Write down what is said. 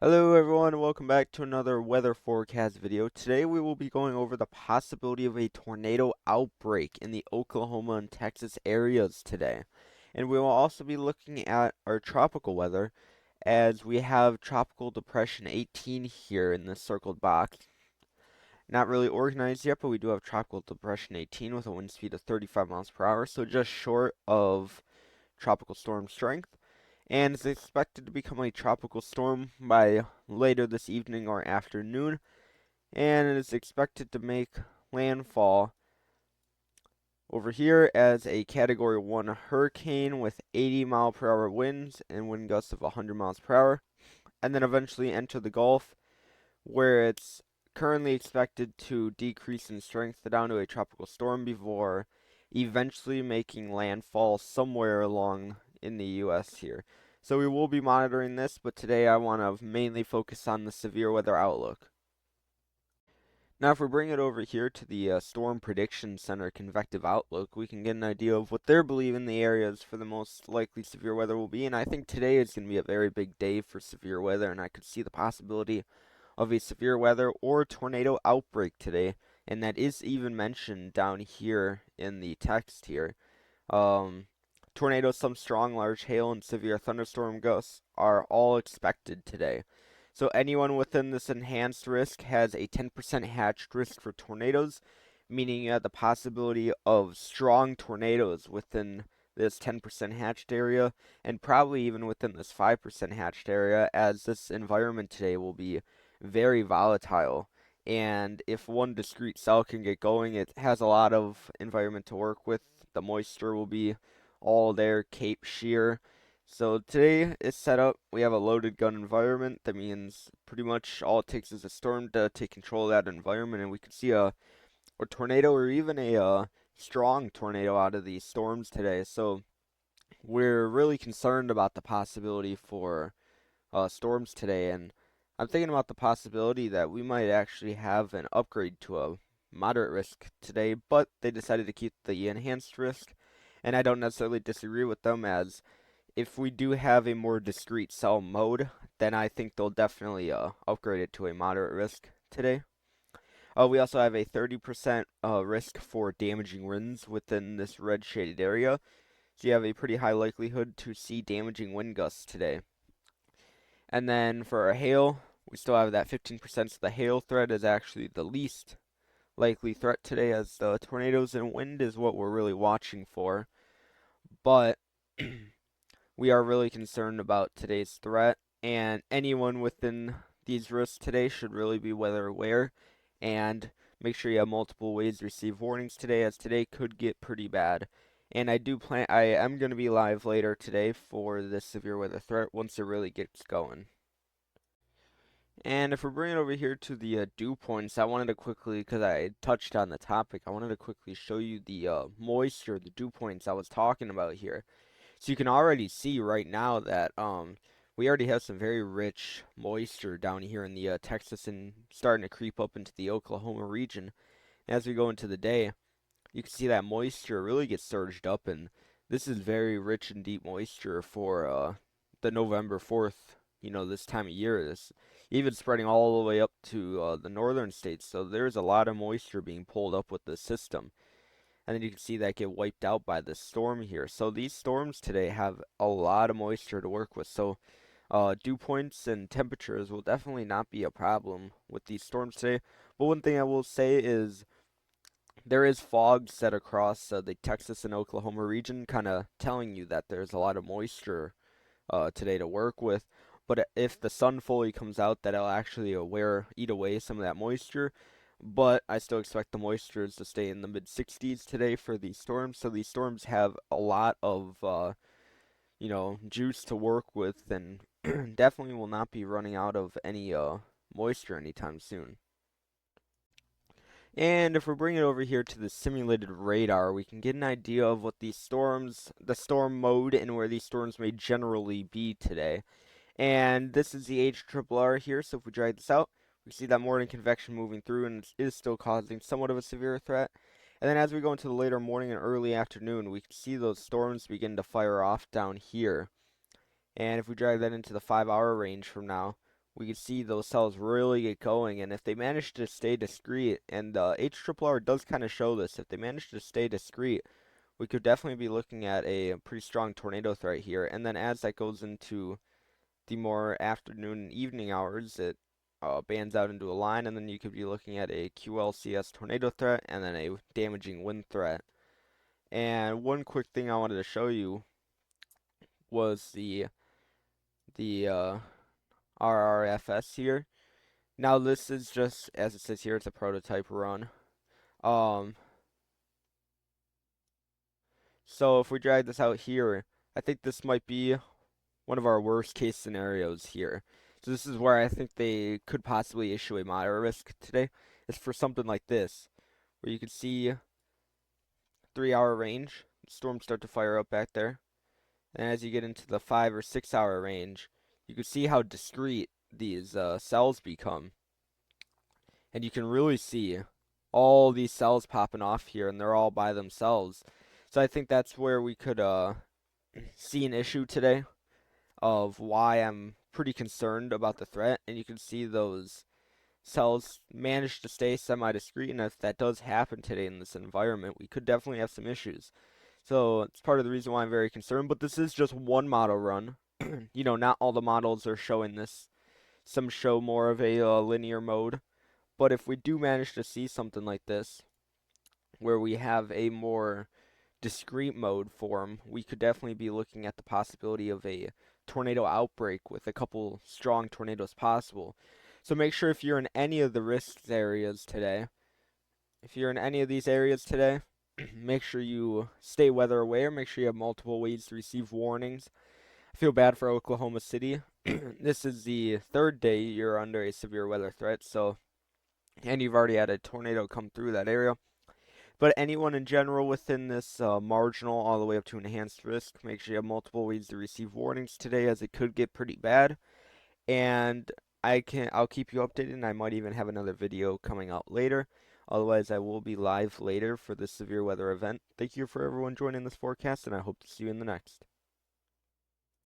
Hello everyone, welcome back to another weather forecast video. Today we will be going over the possibility of a tornado outbreak in the Oklahoma and Texas areas today. And we will also be looking at our tropical weather as we have Tropical Depression 18 here in this circled box. Not really organized yet, but we do have Tropical Depression 18 with a wind speed of 35 miles per hour, so just short of tropical storm strength, and is expected to become a tropical storm by later this evening or afternoon, and it is expected to make landfall over here as a Category 1 hurricane with 80-mile-per-hour winds and wind gusts of 100 miles per hour, and then eventually enter the Gulf, where it's currently expected to decrease in strength down to a tropical storm before eventually making landfall somewhere along in the US here. So we will be monitoring this, but today I want to mainly focus on the severe weather outlook. Now, if we bring it over here to the Storm Prediction Center Convective Outlook, we can get an idea of what they're believing the areas for the most likely severe weather will be. And I think today is going to be a very big day for severe weather, and I could see the possibility of a severe weather or tornado outbreak today. And that is even mentioned down here in the text here. Um, Tornadoes, some strong, large hail, and severe thunderstorm gusts are all expected today. So anyone within this enhanced risk has a 10% hatched risk for tornadoes, meaning you have the possibility of strong tornadoes within this 10% hatched area, and probably even within this 5% hatched area, as this environment today will be very volatile. And if one discrete cell can get going, it has a lot of environment to work with. The moisture will be all there, Cape Shear. So today is set up. We have a loaded gun environment. That means pretty much all it takes is a storm to take control of that environment, and we could see a tornado or even a strong tornado out of these storms today. So we're really concerned about the possibility for storms today, and I'm thinking about the possibility that we might actually have an upgrade to a moderate risk today, but they decided to keep the enhanced risk, and I don't necessarily disagree with them, as if we do have a more discrete cell mode, then I think they'll definitely upgrade it to a moderate risk today. We also have a 30% risk for damaging winds within this red shaded area, so you have a pretty high likelihood to see damaging wind gusts today. And then for our hail, we still have that 15%, so the hail threat is actually the least likely threat today, as the tornadoes and wind is what we're really watching for. But we are really concerned about today's threat, and anyone within these risks today should really be weather aware and make sure you have multiple ways to receive warnings today, as today could get pretty bad. And I am going to be live later today for this severe weather threat once it really gets going. And if we're bringing it over here to the dew points, I wanted to quickly, because I touched on the topic, I wanted to quickly show you the moisture, the dew points I was talking about here. So you can already see right now that we already have some very rich moisture down here in the Texas and starting to creep up into the Oklahoma region. As we go into the day, you can see that moisture really gets surged up, and this is very rich and deep moisture for the November 4th, this time of year. This even spreading all the way up to the northern states. So there's a lot of moisture being pulled up with the system. And then you can see that get wiped out by this storm here. So these storms today have a lot of moisture to work with. So dew points and temperatures will definitely not be a problem with these storms today. But one thing I will say is there is fog set across the Texas and Oklahoma region, kind of telling you that there's a lot of moisture today to work with. But if the sun fully comes out, that'll actually eat away some of that moisture. But I still expect the moistures to stay in the mid 60s today for these storms. So these storms have a lot of juice to work with, and definitely will not be running out of any moisture anytime soon. And if we're bringing it over here to the simulated radar, we can get an idea of what these storms, the storm mode, and where these storms may generally be today. And this is the HRRR here, so if we drag this out, we see that morning convection moving through, and it is still causing somewhat of a severe threat. And then as we go into the later morning and early afternoon, we can see those storms begin to fire off down here. And if we drag that into the 5-hour range from now, we could see those cells really get going. And if they manage to stay discrete, and HRRR does kind of show this, if they manage to stay discrete, we could definitely be looking at a pretty strong tornado threat here. And then as that goes into the more afternoon and evening hours, it bands out into a line, and then you could be looking at a QLCS tornado threat and then a damaging wind threat. And one quick thing I wanted to show you was the RRFS here. Now this is just, as it says here, it's a prototype run. Um, so if we drag this out here, I think this might be one of our worst case scenarios here. So this is where I think they could possibly issue a moderate risk today. It's for something like this, where you can see 3 hour range, storms start to fire up back there. And as you get into the 5 or 6 hour range, you can see how discrete these cells become. And you can really see all these cells popping off here, and they're all by themselves. So I think that's where we could see an issue today of why I'm pretty concerned about the threat. And you can see those cells manage to stay semi-discrete, and if that does happen today in this environment, we could definitely have some issues. So it's part of the reason why I'm very concerned, but this is just one model run. You know, not all the models are showing this. Some show more of a linear mode. But if we do manage to see something like this, where we have a more discrete mode form, we could definitely be looking at the possibility of a tornado outbreak with a couple strong tornadoes possible. So make sure if you're in any of the risk areas today, if you're in any of these areas today, make sure you stay weather aware. Make sure you have multiple ways to receive warnings. I feel bad for Oklahoma City. This is the third day you're under a severe weather threat, and you've already had a tornado come through that area. But anyone in general within this marginal all the way up to enhanced risk, make sure you have multiple ways to receive warnings today, as it could get pretty bad. And I'll keep you updated, and I might even have another video coming out later. Otherwise, I will be live later for this severe weather event. Thank you for everyone joining this forecast, and I hope to see you in the next.